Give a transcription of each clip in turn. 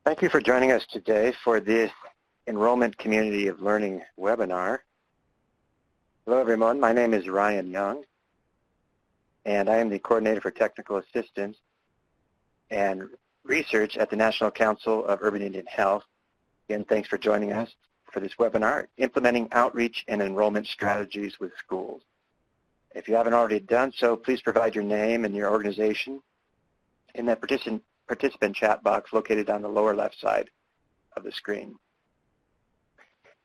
Thank you for joining us today for this Enrollment Community of Learning webinar. Hello everyone, my name is Ryan Young and I am the Coordinator for Technical Assistance and Research at the National Council of Urban Indian Health. Again, thanks for joining us for this webinar, Implementing Outreach and Enrollment Strategies with Schools. If you haven't already done so, please provide your name and your organization in that participant chat box located on the lower left side of the screen.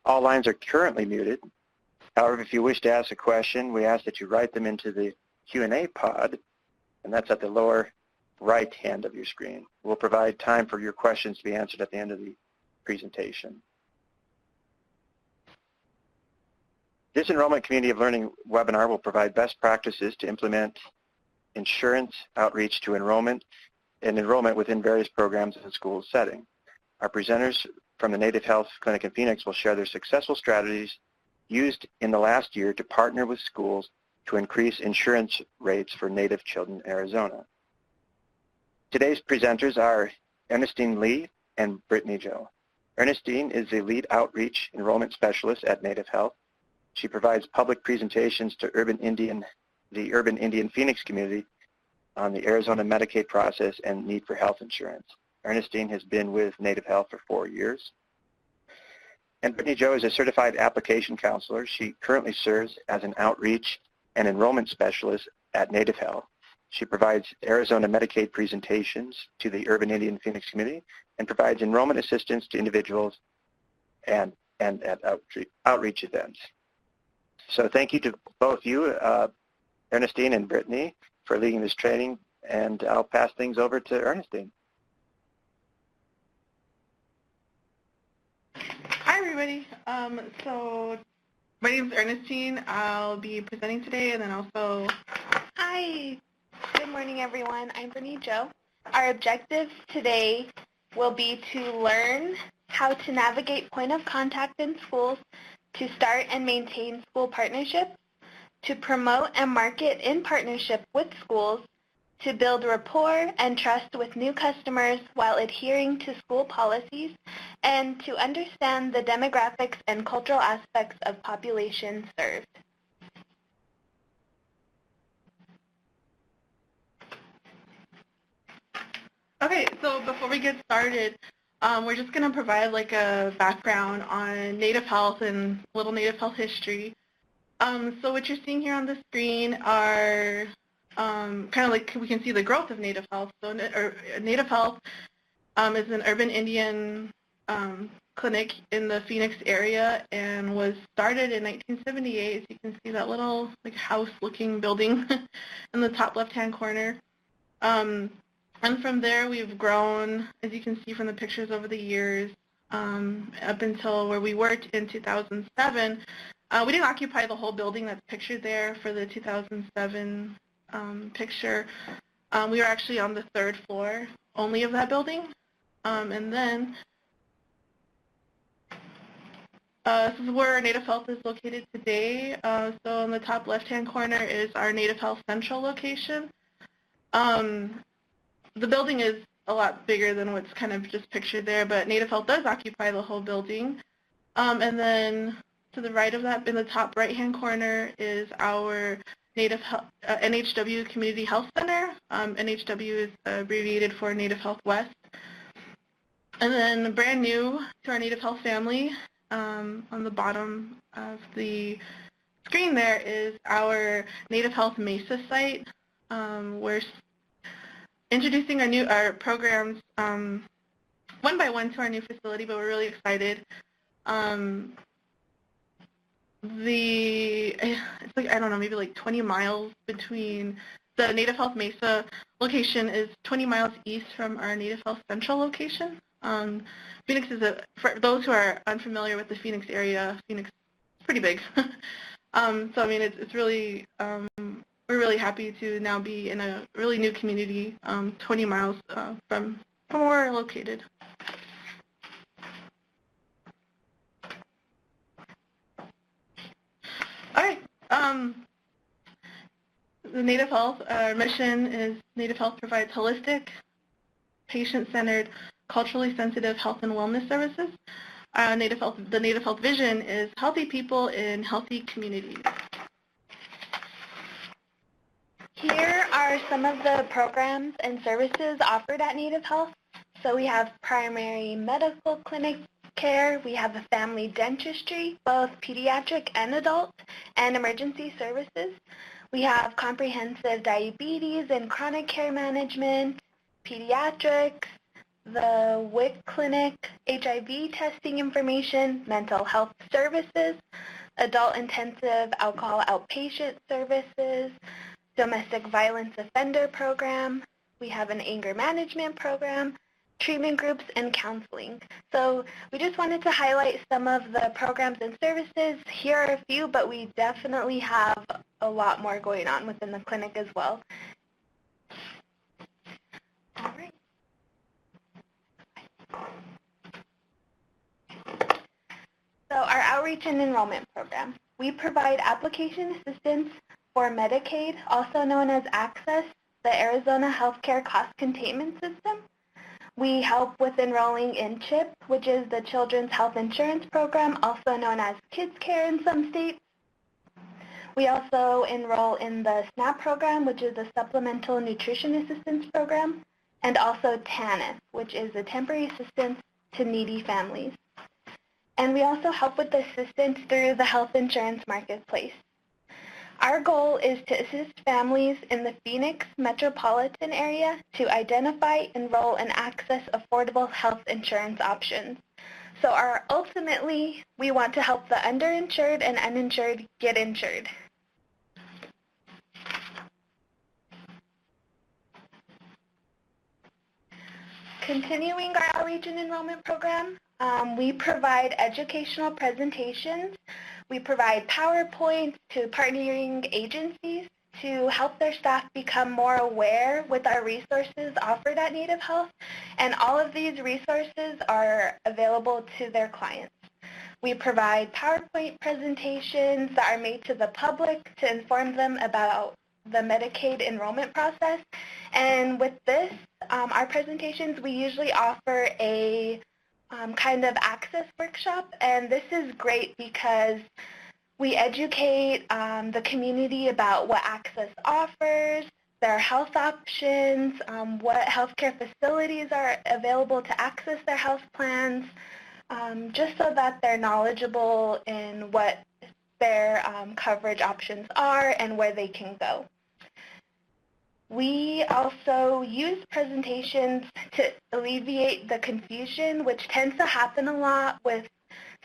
All lines are currently muted. However, if you wish to ask a question, we ask that you write them into the Q&A pod, and that's at the lower right hand of your screen. We'll provide time for your questions to be answered at the end of the presentation. This Enrollment Community of Learning webinar will provide best practices to implement insurance outreach to enrollment within various programs in school setting. Our presenters from the Native Health Clinic in Phoenix will share their successful strategies used in the last year to partner with schools to increase insurance rates for Native children in Arizona. Today's presenters are Ernestine Lee and Brittany Joe. Ernestine is the lead outreach enrollment specialist at Native Health. She provides public presentations to the Urban Indian Phoenix community on the Arizona Medicaid process and need for health insurance. Ernestine has been with Native Health for 4 years. And Brittany Joe is a certified application counselor. She currently serves as an outreach and enrollment specialist at Native Health. She provides Arizona Medicaid presentations to the Urban Indian Phoenix community and provides enrollment assistance to individuals and at outreach events. So thank you to both you, Ernestine and Brittany, for leading this training, and I'll pass things over to Ernestine. Hi everybody. So my name is Ernestine. I'll be presenting today, and then also... Hi. Good morning everyone. I'm Brittany Joe. Our objective today will be to learn how to navigate point of contact in schools, to start and maintain school partnerships, to promote and market in partnership with schools, to build rapport and trust with new customers while adhering to school policies, and to understand the demographics and cultural aspects of population served. Okay, so before we get started, we're just going to provide like a background on Native Health and a little Native Health history. So what you're seeing here on the screen are kind of like we can see the growth of Native Health. So Native Health is an urban Indian clinic in the Phoenix area and was started in 1978. So you can see that little like house-looking building in the top left-hand corner. And from there, we've grown, as you can see from the pictures over the years, up until where we were in 2007. We didn't occupy the whole building that's pictured there for the 2007 picture. We were actually on the 3rd floor only of that building. And then this is where Native Health is located today. So in the top left-hand corner is our Native Health Central location. The building is a lot bigger than what's kind of just pictured there, but Native Health does occupy the whole building. And then to the right of that, in the top right-hand corner, is our Native Health, NHW Community Health Center. NHW is abbreviated for Native Health West. And then brand new to our Native Health family, on the bottom of the screen there is our Native Health Mesa site. We're introducing our programs one by one to our new facility, but we're really excited. It's like, I don't know, maybe like 20 miles between the Native Health Mesa location is 20 miles east from our Native Health Central location. Phoenix is for those who are unfamiliar with the Phoenix area, Phoenix is pretty big. So I mean, it's really, we're really happy to now be in a really new community 20 miles from where we're located. All right. The Native Health, our mission is Native Health provides holistic, patient-centered, culturally sensitive health and wellness services. The Native Health vision is healthy people in healthy communities. Here are some of the programs and services offered at Native Health. So we have primary medical clinic care, we have a family dentistry, both pediatric and adult, and emergency services. We have comprehensive diabetes and chronic care management, pediatrics, the WIC clinic, HIV testing information, mental health services, adult intensive alcohol outpatient services, domestic violence offender program. We have an anger management program, treatment groups, and counseling. So we just wanted to highlight some of the programs and services. Here are a few, but we definitely have a lot more going on within the clinic as well. All right. So our outreach and enrollment program. We provide application assistance for Medicaid, also known as ACCESS, the Arizona Healthcare Cost Containment System. We help with enrolling in CHIP, which is the Children's Health Insurance Program, also known as Kids Care in some states. We also enroll in the SNAP program, which is the Supplemental Nutrition Assistance Program, and also TANF, which is the Temporary Assistance to Needy Families. And we also help with assistance through the health insurance marketplace. Our goal is to assist families in the Phoenix metropolitan area to identify, enroll, and access affordable health insurance options. So ultimately, we want to help the underinsured and uninsured get insured. Continuing our outreach and enrollment program, we provide educational presentations. We provide PowerPoints to partnering agencies to help their staff become more aware with our resources offered at Native Health, and all of these resources are available to their clients. We provide PowerPoint presentations that are made to the public to inform them about the Medicaid enrollment process, and with this, our presentations, we usually offer a kind of access workshop, and this is great because we educate the community about what access offers, their health options, what healthcare facilities are available to access their health plans, just so that they're knowledgeable in what their coverage options are and where they can go. We also use presentations to alleviate the confusion, which tends to happen a lot with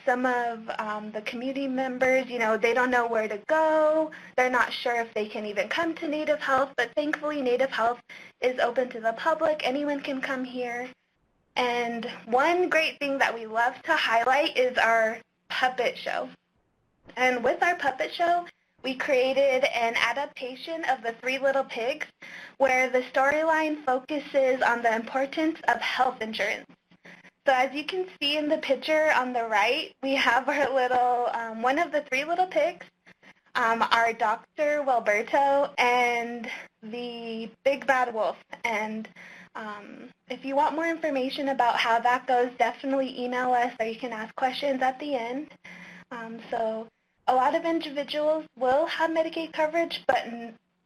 some of the community members. You know, they don't know where to go. They're not sure if they can even come to Native Health, but thankfully Native Health is open to the public. Anyone can come here. And one great thing that we love to highlight is our puppet show. And with our puppet show, we created an adaptation of The Three Little Pigs where the storyline focuses on the importance of health insurance. So as you can see in the picture on the right, we have our little, one of the three little pigs, our Dr. Wilberto, and the Big Bad Wolf. And if you want more information about how that goes, definitely email us, or you can ask questions at the end. So a lot of individuals will have Medicaid coverage, but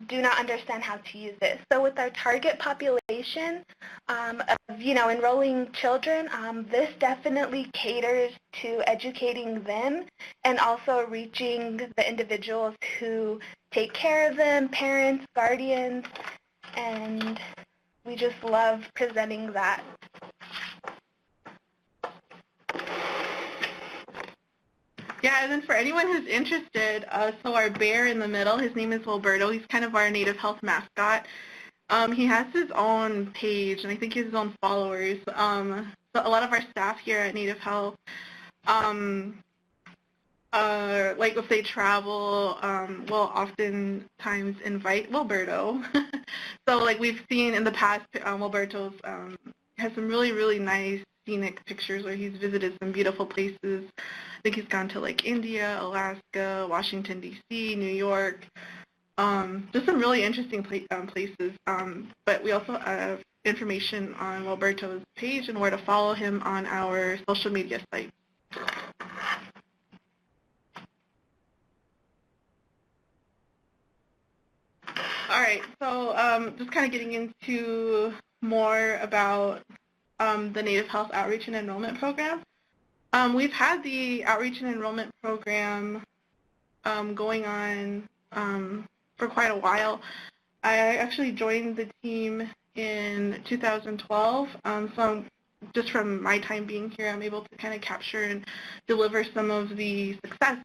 do not understand how to use it. So with our target population of, enrolling children, this definitely caters to educating them and also reaching the individuals who take care of them, parents, guardians, and we just love presenting that. Yeah, and then for anyone who's interested, so our bear in the middle, his name is Wilberto. He's kind of our Native Health mascot. He has his own page, and I think he has his own followers. So a lot of our staff here at Native Health, like if they travel, will oftentimes invite Wilberto. So like we've seen in the past, Wilberto's has some really, really nice scenic pictures where he's visited some beautiful places. I think he's gone to like India, Alaska, Washington, D.C., New York, just some really interesting places. But we also have information on Roberto's page and where to follow him on our social media sites. All right, so just kind of getting into more about the Native Health Outreach and Enrollment Program. We've had the Outreach and Enrollment Program going on for quite a while. I actually joined the team in 2012, so just from my time being here, I'm able to kind of capture and deliver some of the success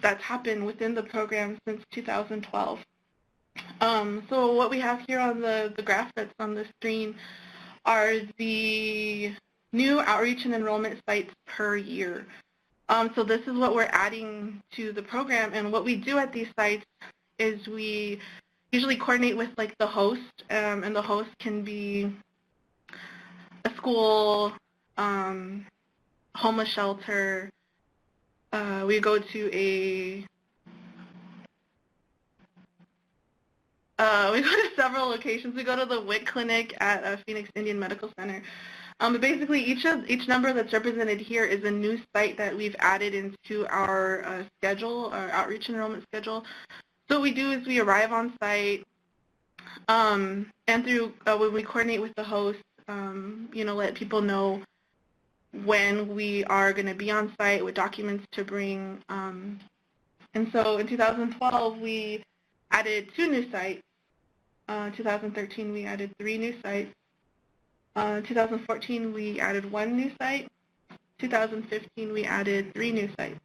that's happened within the program since 2012. So what we have here on the graph that's on the screen are the new outreach and enrollment sites per year. So this is what we're adding to the program, and what we do at these sites is we usually coordinate with like the host, and the host can be a school, homeless shelter. We go to we go to several locations. We go to the WIC clinic at Phoenix Indian Medical Center. But basically, each number that's represented here is a new site that we've added into our schedule, our outreach and enrollment schedule. So what we do is we arrive on site, and through when we coordinate with the host, let people know when we are going to be on site, what documents to bring. And so in 2012, we added 2 new sites. 2013, we added 3 new sites. 2014, we added 1 new site. 2015, we added 3 new sites.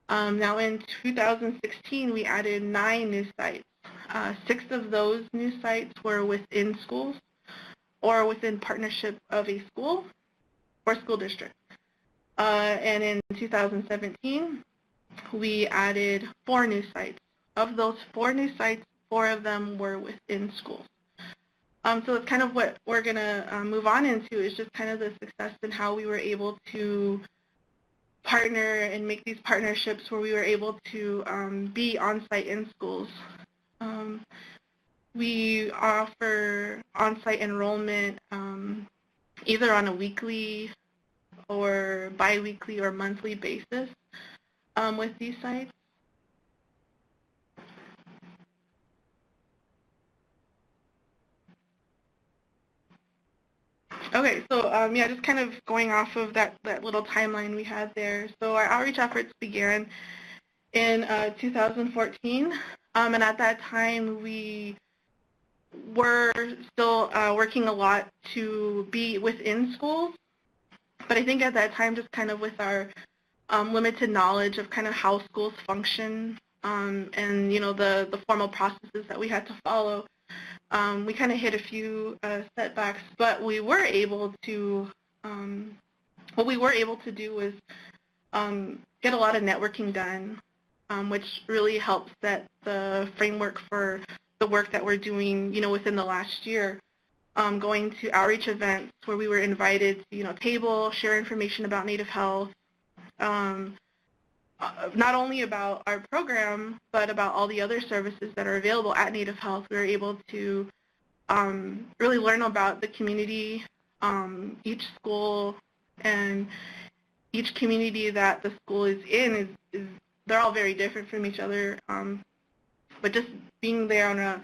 Now in 2016, we added 9 new sites. 6 of those new sites were within schools or within partnership of a school or school district. And in 2017, we added 4 new sites. Of those 4 new sites, 4 of them were within schools. So it's kind of what we're going to move on into is just kind of the success and how we were able to partner and make these partnerships where we were able to be on-site in schools. We offer on-site enrollment either on a weekly or bi-weekly or monthly basis with these sites. Okay, so yeah, just kind of going off of that little timeline we had there. So our outreach efforts began in 2014, and at that time we were still working a lot to be within schools, but I think at that time, just kind of with our limited knowledge of kind of how schools function and the formal processes that we had to follow, we kind of hit a few setbacks, but we were able to, what we were able to do was get a lot of networking done, which really helped set the framework for the work that we're doing, within the last year, going to outreach events where we were invited to, table, share information about Native Health, not only about our program, but about all the other services that are available at Native Health. We were able to really learn about the community, each school, and each community that the school is in is they're all very different from each other. But just being there on a,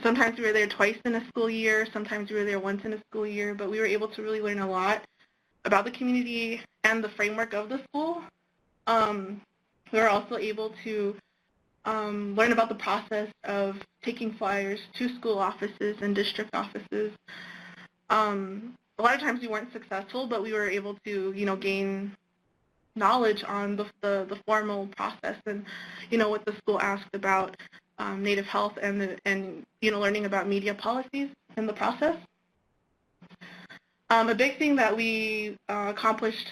sometimes we were there twice in a school year, sometimes we were there once in a school year, but we were able to really learn a lot about the community and the framework of the school. We were also able to learn about the process of taking flyers to school offices and district offices. A lot of times we weren't successful, but we were able to, gain knowledge on the formal process and, what the school asked about Native Health and learning about media policies in the process. A big thing that we accomplished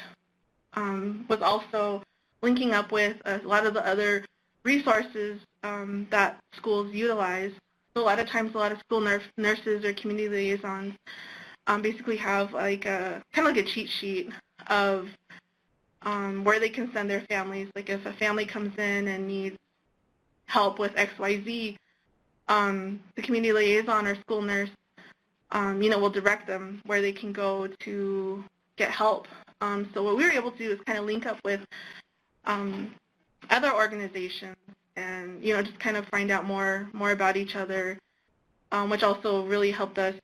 was also linking up with a lot of the other resources that schools utilize. So a lot of times, a lot of school nurses or community liaisons basically have like kind of like a cheat sheet of where they can send their families. Like if a family comes in and needs help with XYZ, the community liaison or school nurse, will direct them where they can go to get help. So what we were able to do is kind of link up with other organizations and, just kind of find out more about each other, which also really helped us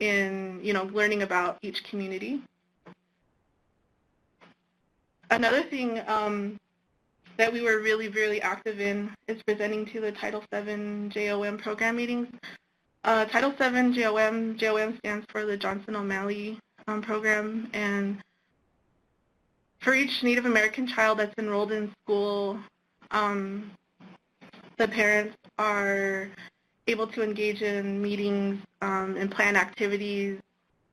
in, learning about each community. Another thing that we were really, really active in is presenting to the Title VII JOM program meetings. Title VII JOM stands for the Johnson O'Malley program, and for each Native American child that's enrolled in school, the parents are able to engage in meetings and plan activities.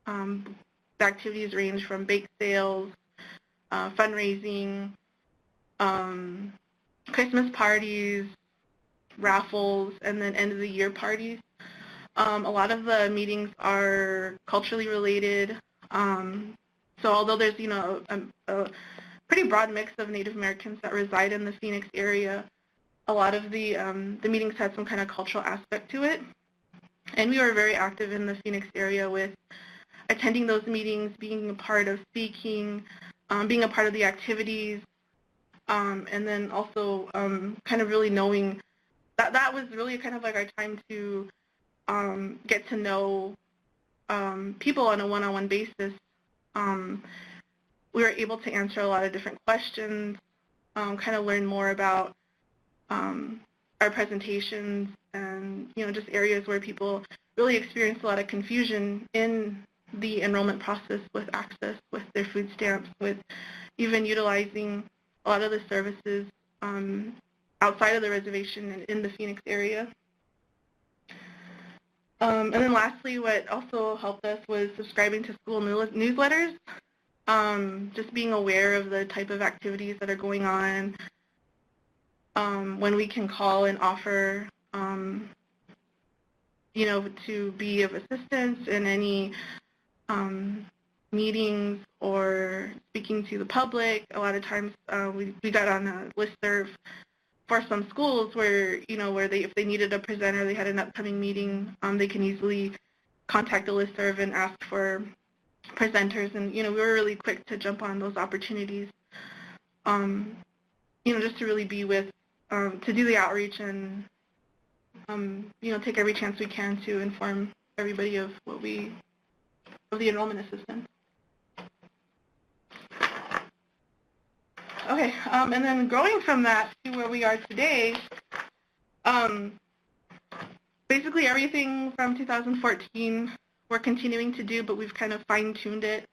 The activities range from bake sales, fundraising, Christmas parties, raffles, and then end of the year parties. A lot of the meetings are culturally related. So although there's, a pretty broad mix of Native Americans that reside in the Phoenix area, a lot of the meetings had some kind of cultural aspect to it. And we were very active in the Phoenix area with attending those meetings, being a part of speaking, being a part of the activities, and then also kind of really knowing that was really kind of like our time to get to know people on a one-on-one basis. We were able to answer a lot of different questions, kind of learn more about our presentations and, just areas where people really experienced a lot of confusion in the enrollment process with access, with their food stamps, with even utilizing a lot of the services outside of the reservation and in the Phoenix area. And then lastly, what also helped us was subscribing to school newsletters, just being aware of the type of activities that are going on, when we can call and offer, to be of assistance in any meetings or speaking to the public. A lot of times we got on a listserv for some schools where, where if they needed a presenter, they had an upcoming meeting, they can easily contact the listserv and ask for presenters. And, we were really quick to jump on those opportunities, just to really be with, to do the outreach and, take every chance we can to inform everybody of of the enrollment assistance. Okay, and then growing from that to where we are today, basically everything from 2014 we're continuing to do, but we've kind of fine-tuned it.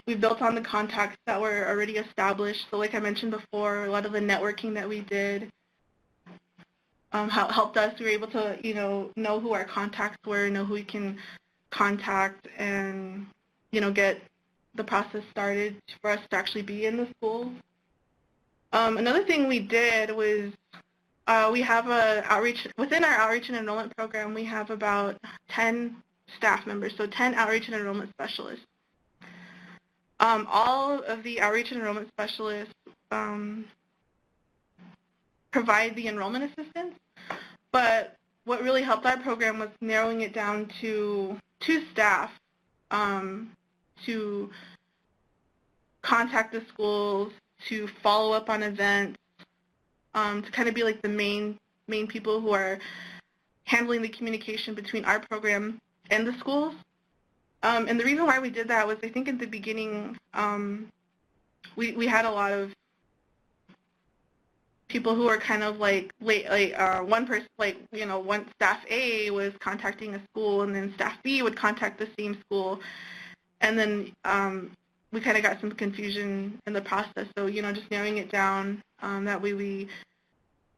We've built on the contacts that were already established. So like I mentioned before, a lot of the networking that we did helped us. We were able to, know who our contacts were, know who we can contact, and, get the process started for us to actually be in the schools. Another thing we did was we have within our outreach and enrollment program, we have about 10 staff members, so 10 outreach and enrollment specialists. All of the outreach and enrollment specialists provide the enrollment assistance, but what really helped our program was narrowing it down to 2 staff to contact the schools, to follow up on events, to kind of be like the main people who are handling the communication between our program and the schools. And the reason why we did that was, I think in the beginning, we had a lot of people who were kind of like one person, one staff A was contacting a school, and then staff B would contact the same school, and then we kind of got some confusion in the process. So, just narrowing it down, that way we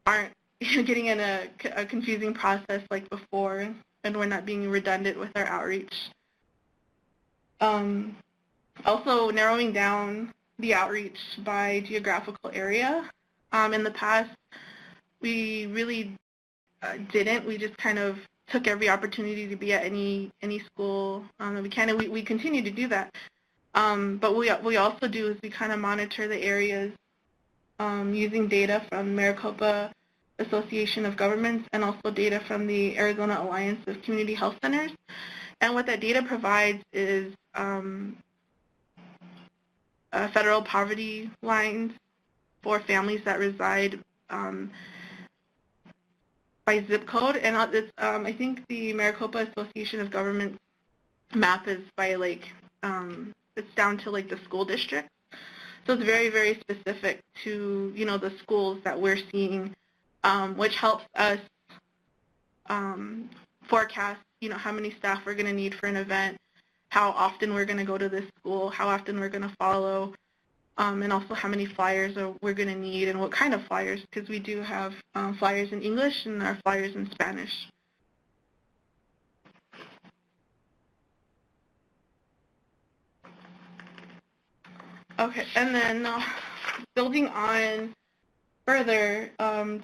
aren't getting in a confusing process like before, and we're not being redundant with our outreach. Also narrowing down the outreach by geographical area. In the past, we really didn't. We just kind of took every opportunity to be at any school that we can, and we continue to do that. But what we also do is we kind of monitor the areas using data from Maricopa, Association of Governments and also data from the Arizona Alliance of Community Health Centers. And what that data provides is federal poverty lines for families that reside by zip code. And I think the Maricopa Association of Governments map is by it's down to the school district. So it's very, very specific to, the schools that we're seeing, which helps us forecast, how many staff we're going to need for an event, how often we're going to go to this school, how often we're going to follow, and also how many flyers we're going to need and what kind of flyers, because we do have flyers in English and our flyers in Spanish. Okay, and then building on further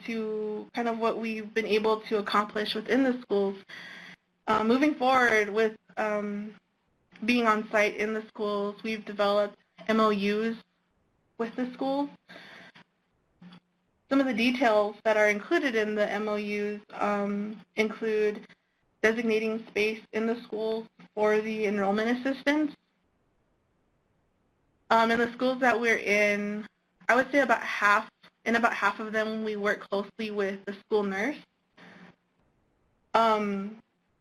to kind of what we've been able to accomplish within the schools, moving forward with being on site in the schools, we've developed MOUs with the schools. Some of the details that are included in the MOUs include designating space in the schools for the enrollment assistance. In the schools that we're in, I would say about half of them we work closely with the school nurse,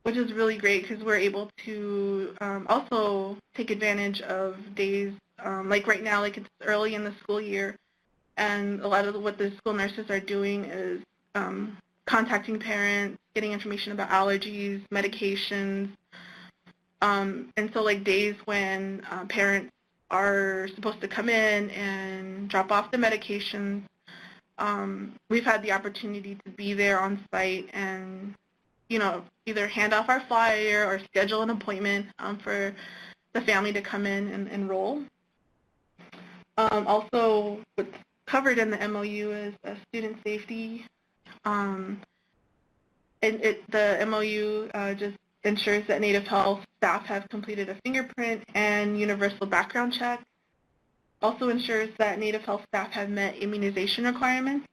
which is really great because we're able to also take advantage of days like right now, it's early in the school year, and a lot of what the school nurses are doing is contacting parents, getting information about allergies, medications, and so days when parents are supposed to come in and drop off the medications, we've had the opportunity to be there on site and, either hand off our flyer or schedule an appointment for the family to come in and enroll. Also, what's covered in the MOU is student safety. And the MOU just ensures that Native Health staff have completed a fingerprint and universal background check. Also ensures that Native Health staff have met immunization requirements.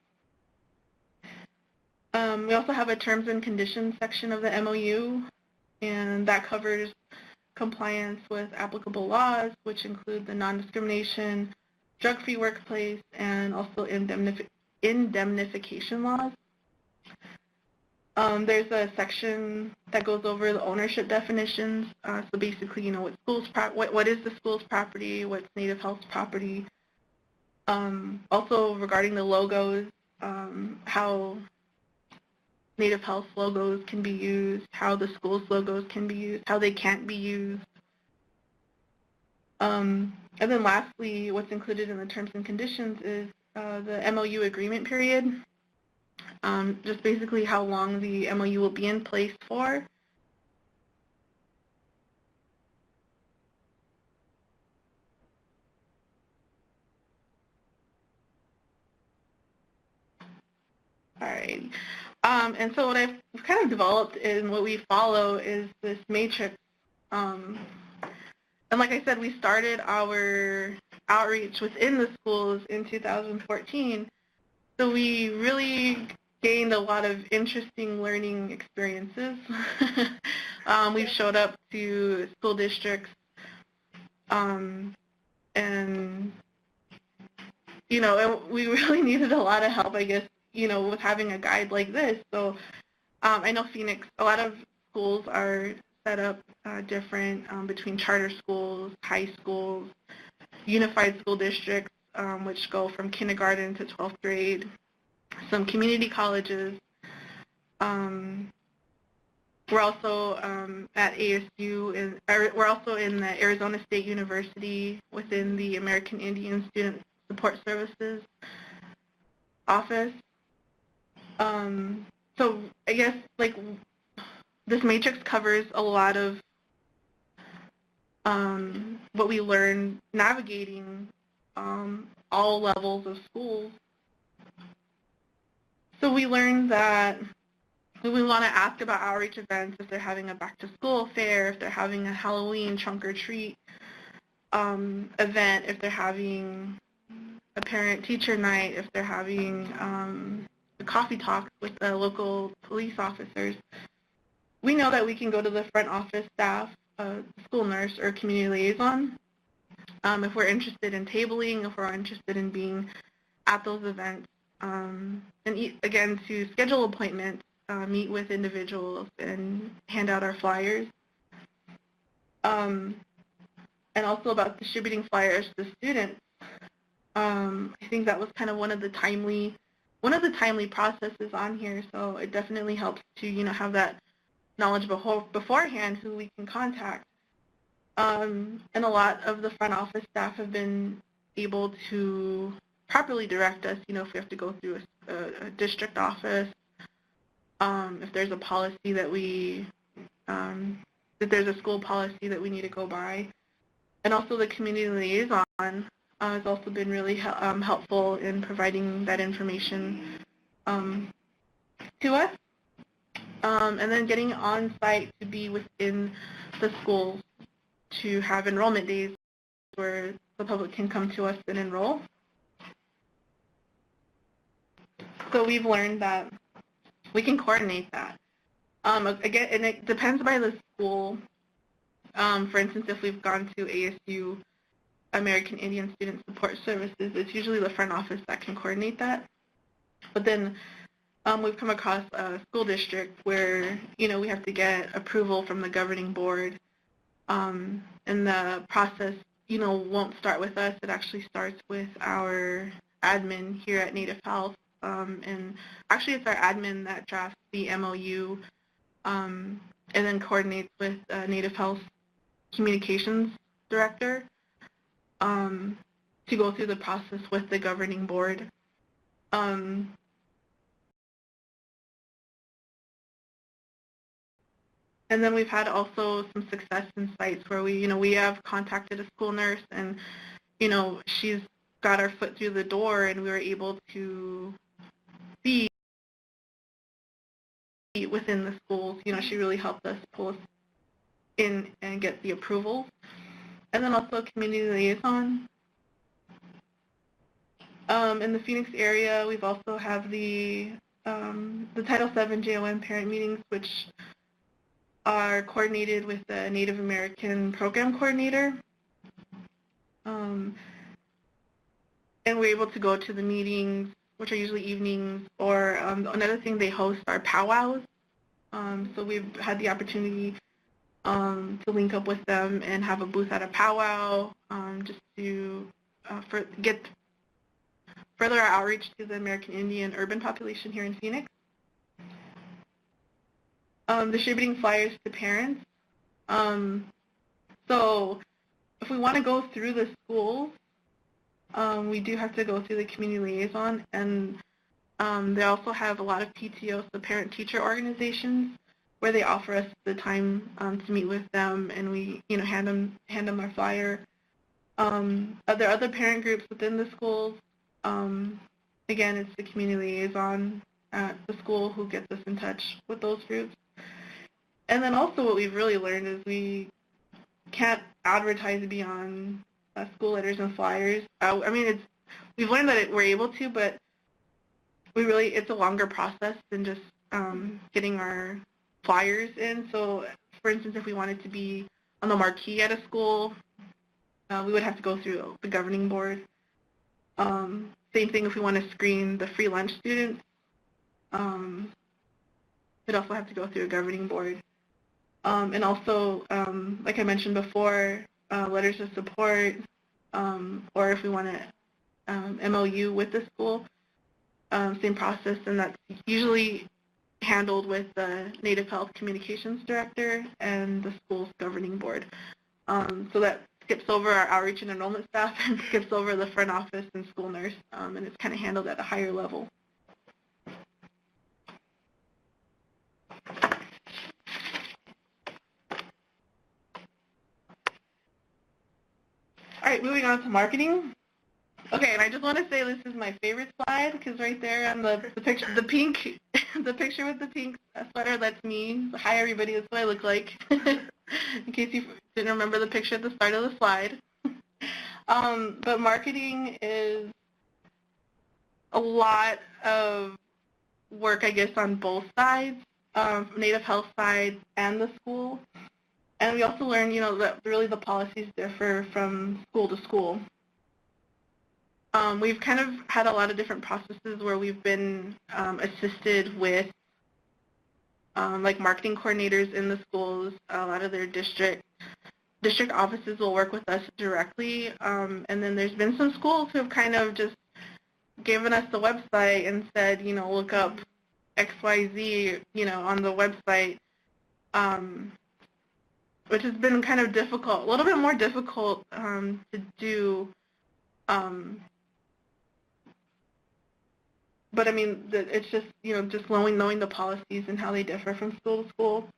We also have a terms and conditions section of the MOU, and that covers compliance with applicable laws, which include the non-discrimination, drug-free workplace, and also indemnification laws. There's a section that goes over the ownership definitions. So basically, what is the school's property, what's Native Health's property. Also regarding the logos, how Native Health logos can be used, how the school's logos can be used, how they can't be used. And then lastly, what's included in the terms and conditions is the MOU agreement period. Just basically how long the MOU will be in place for. All right. And so what I've kind of developed and what we follow is this matrix. And like I said, we started our outreach within the schools in 2014. So we really gained a lot of interesting learning experiences. We've showed up to school districts and, we really needed a lot of help, I guess, with having a guide like this. So I know Phoenix, a lot of schools are set up different between charter schools, high schools, unified school districts, which go from kindergarten to 12th grade, some community colleges. We're also at ASU, and we're also in the Arizona State University within the American Indian Student Support Services office. So I guess this matrix covers a lot of what we learned navigating all levels of schools. So we learned that we want to ask about outreach events if they're having a back-to-school fair, if they're having a Halloween trunk-or-treat event, if they're having a parent-teacher night, if they're having coffee talks with the local police officers, we know that we can go to the front office staff, school nurse, or community liaison if we're interested in tabling, if we're interested in being at those events, and again, to schedule appointments, meet with individuals, and hand out our flyers. And also about distributing flyers to students. I think that was kind of one of the timely processes on here. So it definitely helps to have that knowledge beforehand who we can contact. And a lot of the front office staff have been able to properly direct us. If we have to go through a district office, if there's a policy that that there's a school policy that we need to go by. And also the community liaison has also been really helpful in providing that information to us. And then getting on site to be within the schools to have enrollment days where the public can come to us and enroll. So we've learned that we can coordinate that. Again, and it depends by the school. For instance, if we've gone to ASU, American Indian Student Support Services, it's usually the front office that can coordinate that. But then we've come across a school district where, we have to get approval from the governing board. And the process, won't start with us. It actually starts with our admin here at Native Health. And actually it's our admin that drafts the MOU and then coordinates with Native Health communications director to go through the process with the governing board. And then we've had also some success in sites where we have contacted a school nurse and, she's got our foot through the door and we were able to be within the schools. She really helped us pull us in and get the approval. And then also community liaison. In the Phoenix area, we've also have the Title VII JOM parent meetings, which are coordinated with the Native American program coordinator. And we're able to go to the meetings, which are usually evenings, or another thing they host are powwows. So we've had the opportunity to link up with them and have a booth at a powwow just to get further our outreach to the American Indian urban population here in Phoenix. Distributing flyers to parents. So if we want to go through the schools, we do have to go through the community liaison, and they also have a lot of PTOs, the parent-teacher organizations, where they offer us the time to meet with them, and we hand them our flyer. There are other parent groups within the schools. Again, it's the community liaison at the school who gets us in touch with those groups. And then also what we've really learned is we can't advertise beyond school letters and flyers. I mean, we've learned that we're able to, but it's a longer process than just getting our flyers in. So, for instance, if we wanted to be on the marquee at a school, we would have to go through the governing board. Same thing if we want to screen the free lunch students. We'd also have to go through a governing board. And also, like I mentioned before, letters of support, or if we want to MOU with the school, same process, and that's usually handled with the Native Health Communications Director and the school's governing board. So that skips over our outreach and enrollment staff and skips over the front office and school nurse, and it's kind of handled at a higher level. All right, moving on to marketing. Okay, and I just want to say this is my favorite slide because right there on the picture, the pink, the picture with the pink sweater, that's me. Hi, everybody, that's what I look like. In case you didn't remember the picture at the start of the slide. But marketing is a lot of work, I guess, on both sides, Native Health side and the school. And we also learn, that really the policies differ from school to school. We've kind of had a lot of different processes where we've been assisted with like marketing coordinators in the schools. A lot of their district offices will work with us directly. And then there's been some schools who have kind of just given us the website and said, look up XYZ, on the website, which has been kind of difficult, a little bit more difficult to do. But I mean, it's just, just knowing the policies and how they differ from school to school.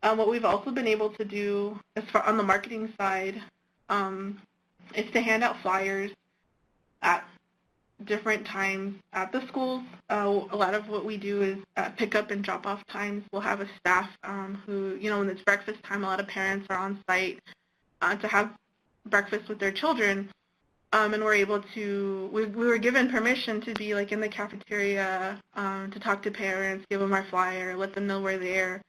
What we've also been able to do, as far on the marketing side, is to hand out flyers at different times at the schools. A lot of what we do is pick up and drop off times. We'll have a staff who, when it's breakfast time, a lot of parents are on site to have breakfast with their children. And we're able to, we were given permission to be like in the cafeteria to talk to parents, give them our flyer, let them know we're there.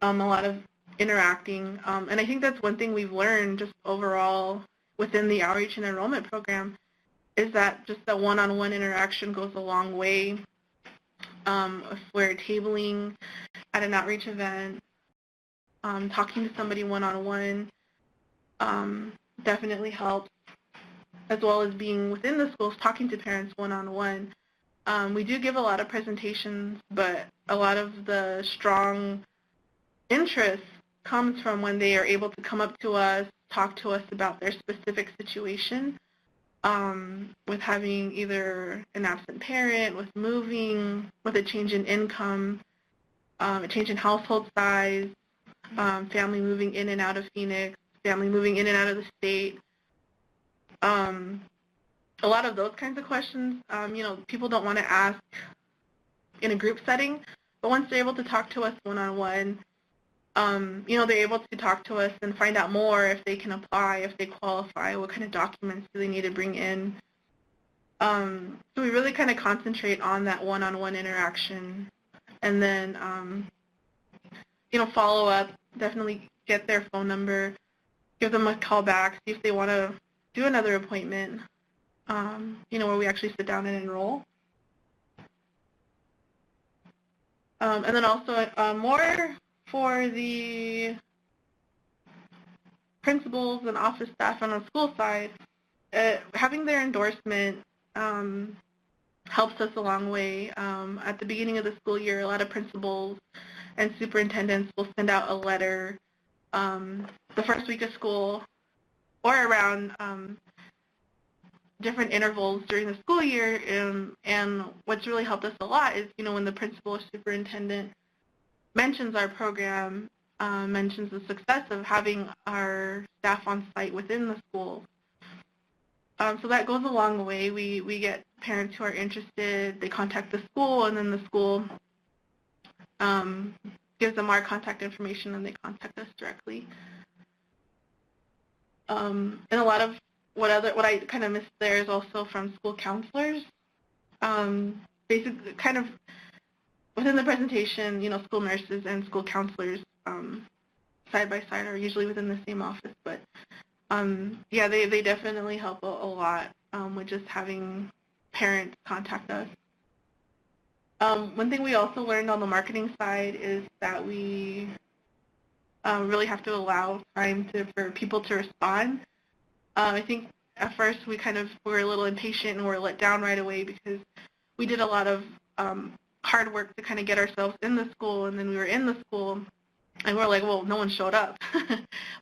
A lot of interacting, and I think that's one thing we've learned just overall within the outreach and enrollment program is that just the one-on-one interaction goes a long way. If we're tabling at an outreach event, talking to somebody one-on-one definitely helps, as well as being within the schools, talking to parents one-on-one. We do give a lot of presentations, but a lot of the strong interest comes from when they are able to come up to us, talk to us about their specific situation, with having either an absent parent, with moving, with a change in income, a change in household size, family moving in and out of Phoenix, family moving in and out of the state. A lot of those kinds of questions, people don't want to ask in a group setting, but once they're able to talk to us one-on-one, they're able to talk to us and find out more if they can apply, if they qualify, what kind of documents do they need to bring in. So we really kind of concentrate on that one-on-one interaction, and then, follow up, definitely get their phone number, give them a call back, see if they want to do another appointment, where we actually sit down and enroll. And then also more for the principals and office staff on the school side, having their endorsement helps us a long way. At the beginning of the school year, a lot of principals and superintendents will send out a letter the first week of school or around different intervals during the school year. And what's really helped us a lot is, when the principal or superintendent mentions our program, mentions the success of having our staff on site within the school. So that goes a long way. We get parents who are interested, they contact the school, and then the school gives them our contact information and they contact us directly. And a lot of what I kind of missed there is also from school counselors. Basically, kind of within the presentation, school nurses and school counselors side by side are usually within the same office, but yeah, they definitely help a lot with just having parents contact us. One thing we also learned on the marketing side is that we really have to allow time for people to respond. I think at first we were a little impatient and were let down right away because we did a lot of hard work to kind of get ourselves in the school, and then we were in the school and we're like, well, no one showed up.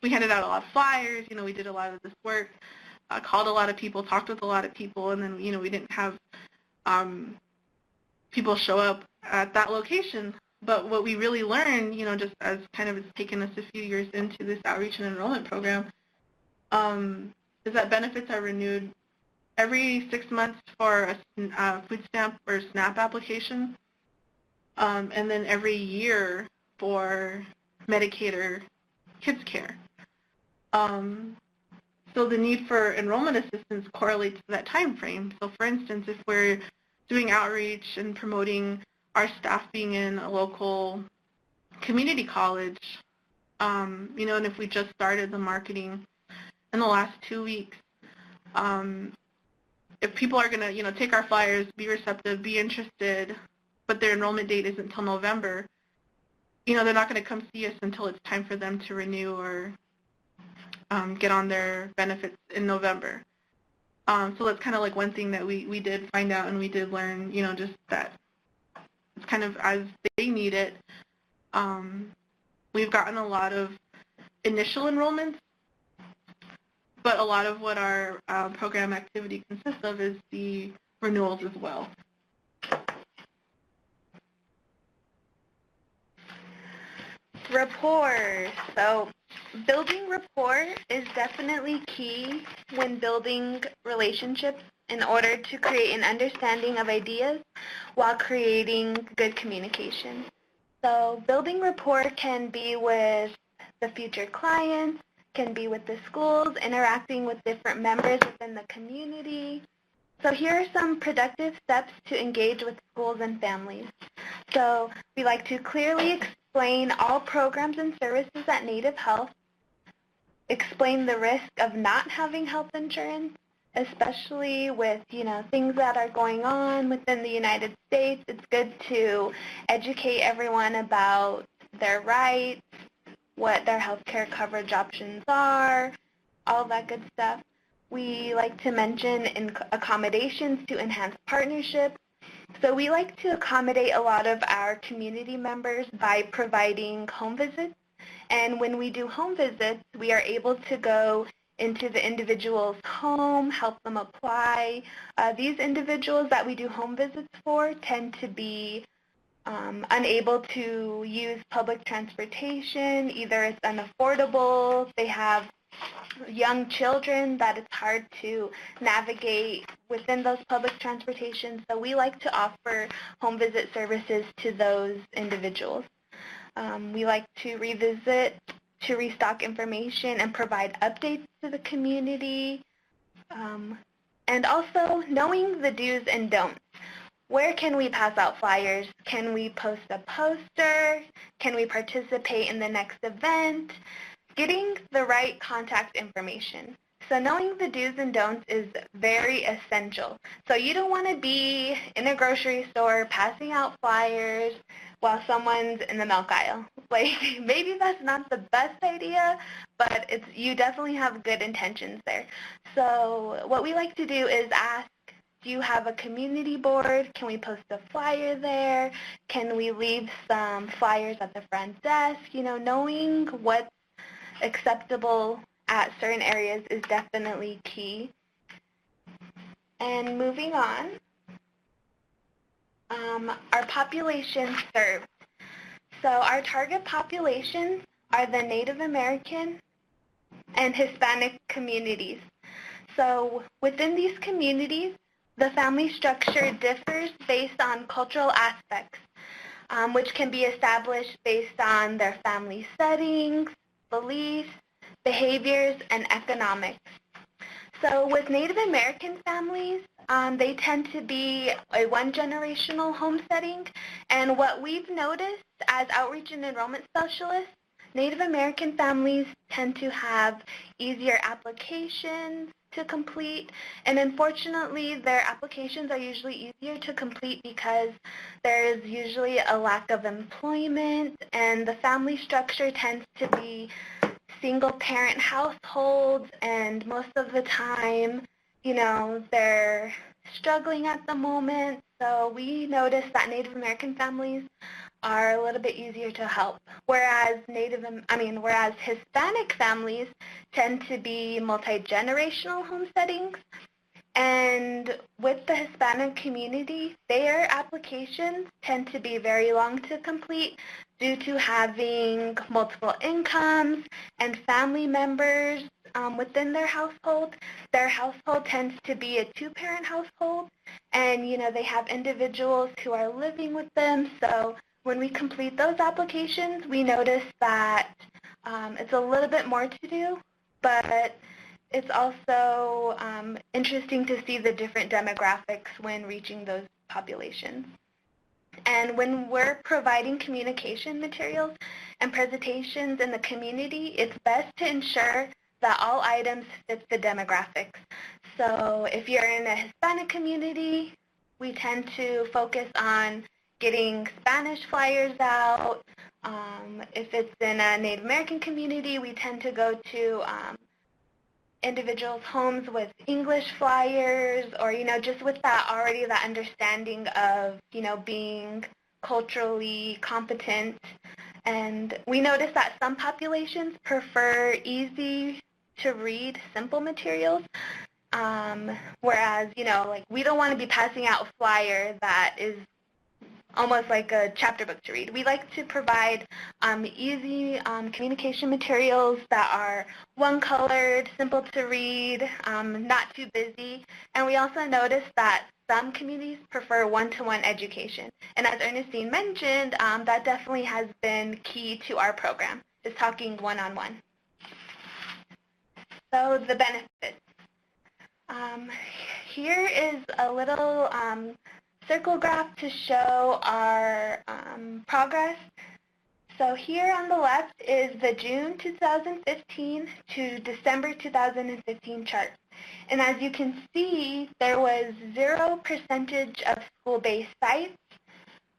We handed out a lot of flyers, we did a lot of this work, called a lot of people, talked with a lot of people, and then, we didn't have people show up at that location. But what we really learned, just as kind of it's taken us a few years into this outreach and enrollment program, is that benefits are renewed every 6 months for a food stamp or SNAP application, and then every year for Medicaid or kids care. So the need for enrollment assistance correlates to that time frame. So for instance, if we're doing outreach and promoting our staff being in a local community college, you know, and if we just started the marketing in the last 2 weeks, if people are going to, you know, take our flyers, be receptive, be interested, but their enrollment date isn't until November, you know, they're not going to come see us until it's time for them to renew or get on their benefits in November. So that's kind of like one thing that we did find out, and we did learn, you know, just that it's kind of as they need it. We've gotten a lot of initial enrollments, but a lot of what our program activity consists of is the renewals as well. Rapport. So building rapport is definitely key when building relationships in order to create an understanding of ideas while creating good communication. So building rapport can be with the future clients, can be with the schools, interacting with different members within the community. So here are some productive steps to engage with schools and families. So we like to clearly explain all programs and services at Native Health, explain the risk of not having health insurance, especially with, you know, things that are going on within the United States. It's good to educate everyone about their rights, what their health care coverage options are, all that good stuff. We like to mention accommodations to enhance partnerships. So we like to accommodate a lot of our community members by providing home visits. And when we do home visits, we are able to go into the individual's home, help them apply. These individuals that we do home visits for tend to be unable to use public transportation. Either it's unaffordable, they have young children that it's hard to navigate within those public transportation. So we like to offer home visit services to those individuals. We like to revisit, to restock information and provide updates to the community. And also knowing the do's and don'ts. Where can we pass out flyers? Can we post a poster? Can we participate in the next event? Getting the right contact information. So knowing the do's and don'ts is very essential. So you don't want to be in a grocery store passing out flyers while someone's in the milk aisle. Like, maybe that's not the best idea, but you definitely have good intentions there. So what we like to do is ask, do you have a community board? Can we post a flyer there? Can we leave some flyers at the front desk? You know, knowing what's acceptable at certain areas is definitely key. And moving on, our population served. So our target populations are the Native American and Hispanic communities. So within these communities, the family structure differs based on cultural aspects, which can be established based on their family settings, beliefs, behaviors, and economics. So with Native American families, they tend to be a one-generational home setting, and what we've noticed as outreach and enrollment specialists, Native American families tend to have easier applications to complete, and unfortunately their applications are usually easier to complete because there is usually a lack of employment, and the family structure tends to be single parent households, and most of the time, you know, they're struggling at the moment. So we notice that Native American families are a little bit easier to help, whereas Hispanic families tend to be multi-generational home settings. And with the Hispanic community, their applications tend to be very long to complete due to having multiple incomes and family members within their household. Their household tends to be a two-parent household, and you know, they have individuals who are living with them. So when we complete those applications, we notice that it's a little bit more to do, but it's also interesting to see the different demographics when reaching those populations. And when we're providing communication materials and presentations in the community, it's best to ensure that all items fit the demographics. So if you're in a Hispanic community, we tend to focus on getting Spanish flyers out. If it's in a Native American community, we tend to go to individuals' homes with English flyers, or, just with that already that understanding of, being culturally competent. And we notice that some populations prefer easy to read, simple materials, whereas, like, we don't want to be passing out a flyer that is almost like a chapter book to read. We like to provide easy communication materials that are one-colored, simple to read, not too busy. And we also notice that some communities prefer one-to-one education. And as Ernestine mentioned, that definitely has been key to our program, is talking one-on-one. So the benefits. Here is a little circle graph to show our progress. So here on the left is the June 2015 to December 2015 chart. And as you can see, there was 0% of school-based sites.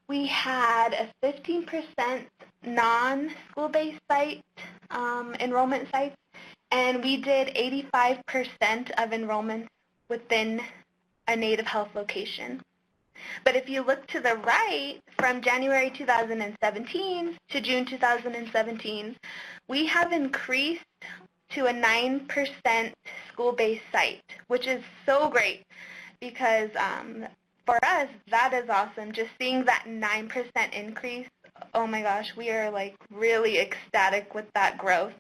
We had a 15% non-school-based site enrollment sites, and we did 85% of enrollment within a Native Health location. But if you look to the right, from January 2017 to June 2017, we have increased to a 9% school-based site, which is so great because for us, that is awesome. Just seeing that 9% increase, oh my gosh, we are like really ecstatic with that growth.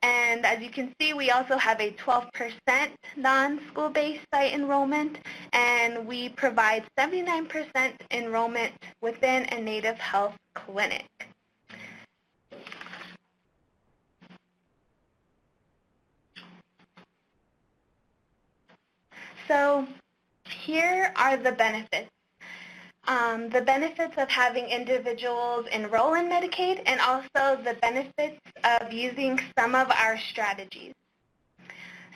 And as you can see, we also have a 12% non-school-based site enrollment, and we provide 79% enrollment within a Native Health clinic. So here are the benefits. The benefits of having individuals enroll in Medicaid, and also the benefits of using some of our strategies.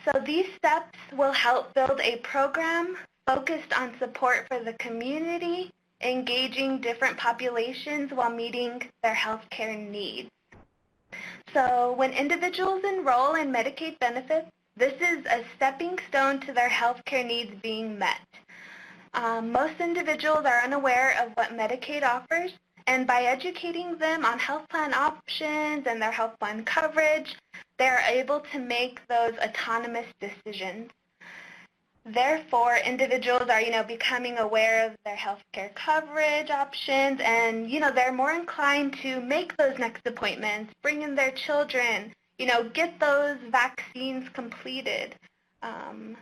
So these steps will help build a program focused on support for the community, engaging different populations while meeting their healthcare needs. So when individuals enroll in Medicaid benefits, this is a stepping stone to their healthcare needs being met. Most individuals are unaware of what Medicaid offers, and by educating them on health plan options and their health plan coverage, they are able to make those autonomous decisions. Therefore, individuals are, becoming aware of their healthcare coverage options, and, they're more inclined to make those next appointments, bring in their children, get those vaccines completed, and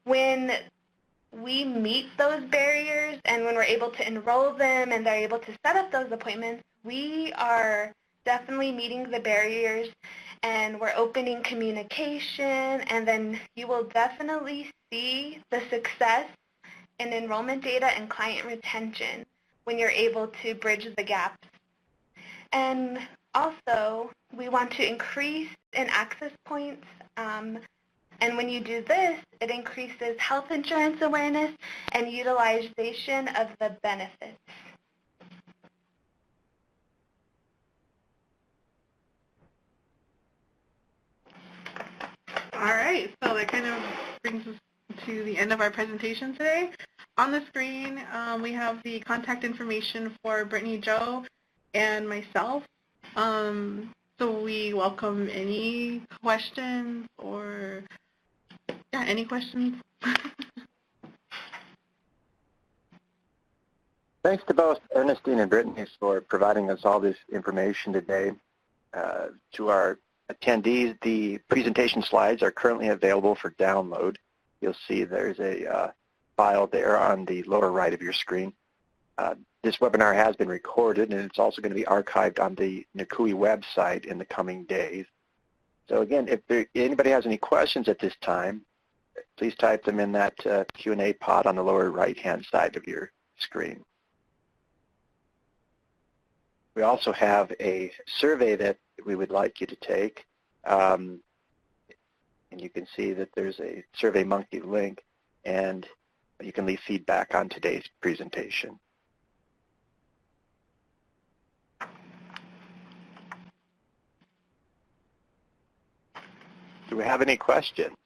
when we meet those barriers and when we're able to enroll them and they're able to set up those appointments, we are definitely meeting the barriers and we're opening communication, and then you will definitely see the success in enrollment data and client retention when you're able to bridge the gaps. And also, we want to increase in access points, and when you do this, it increases health insurance awareness and utilization of the benefits. All right, so that kind of brings us to the end of our presentation today. On the screen, we have the contact information for Brittany Joe and myself. So we welcome any questions or, any questions? Thanks to both Ernestine and Brittany for providing us all this information today. To our attendees, the presentation slides are currently available for download. You'll see there's a file there on the lower right of your screen. This webinar has been recorded, and it's also going to be archived on the NCUE website in the coming days. So again, if anybody has any questions at this time, please type them in that Q&A pod on the lower right-hand side of your screen. We also have a survey that we would like you to take. And you can see that there's a SurveyMonkey link, and you can leave feedback on today's presentation. Do we have any questions?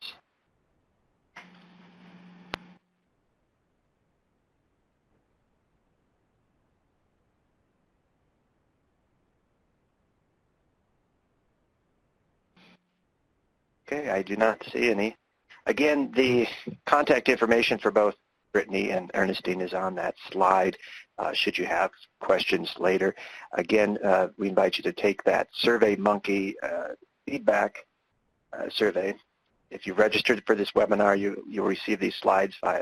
Okay, I do not see any. Again, the contact information for both Brittany and Ernestine is on that slide should you have questions later. Again, we invite you to take that SurveyMonkey feedback survey. If you registered for this webinar, you'll receive these slides via